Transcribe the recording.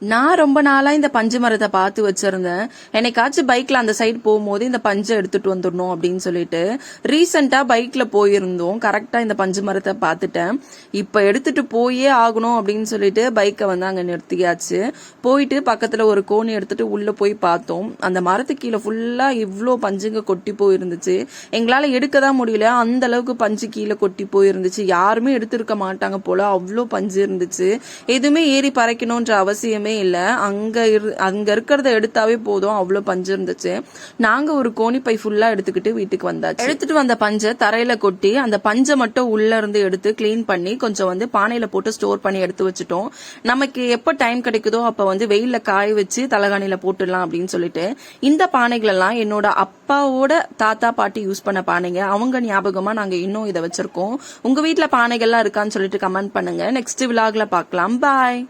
நான் ரொம்ப நாளா இந்த பஞ்சு மரத்தை பார்த்து வச்சிருந்தேன். என்னைக்காச்சும் பைக்ல அந்த சைடு போகும்போது இந்த பஞ்சை எடுத்துட்டு வந்துடணும் அப்படின்னு சொல்லிட்டு ரீசெண்டா பைக்ல போயிருந்தோம். கரெக்டா இந்த பஞ்சு மரத்தை பார்த்துட்டேன். இப்ப எடுத்துட்டு போயே ஆகணும் அப்படின்னு சொல்லிட்டு பைக்கை வந்து அங்க நிறுத்தியாச்சு. போயிட்டு பக்கத்துல ஒரு கோணி எடுத்துட்டு உள்ள போய் பார்த்தோம். அந்த மரத்துக்கு கீழே ஃபுல்லா இவ்வளோ பஞ்சுங்க கொட்டி போயிருந்துச்சு. எங்களால எடுக்கதான் முடியல, அந்த அளவுக்கு பஞ்சு கீழே கொட்டி போயிருந்துச்சு. யாருமே எடுத்திருக்க மாட்டாங்க போல, அவ்வளோ பஞ்சு இருந்துச்சு. எதுவுமே ஏறி பறைக்கணும்ன்ற அவசியமே இல்ல. அங்க இருக்கிறத எடுத்தாவே போதும், அவ்வளவு பஞ்சு இருந்துச்சு. நாங்க ஒரு கோணி பை ஃபுல்லா எடுத்துக்கிட்டு வீட்டுக்கு வந்தாச்சு. எடுத்துட்டு வந்த பஞ்சை தரையில கொட்டி அந்த பஞ்சை மட்டும் உள்ள இருந்து எடுத்து கிளீன் பண்ணி கொஞ்சம் வந்து பானையில போட்டு ஸ்டோர் பண்ணி எடுத்து வச்சுட்டோம். நமக்கு எப்ப டைம் கிடைக்குதோ அப்ப வந்து வெயில்ல காய வச்சு தலகாணியில போட்டுடலாம் அப்படின்னு சொல்லிட்டு இந்த பானைகள் எல்லாம் என்னோட அப்பாவோட தாத்தா பாட்டி யூஸ் பண்ண பானைங்க. அவங்க ஞாபகமா நாங்க இன்னும் இதை வச்சிருக்கோம். உங்க வீட்டுல பானைகள்லாம் இருக்கான்னு சொல்லிட்டு கமெண்ட் பண்ணுங்க. நெக்ஸ்ட் விலாக்ல பார்க்கலாம். பாய்.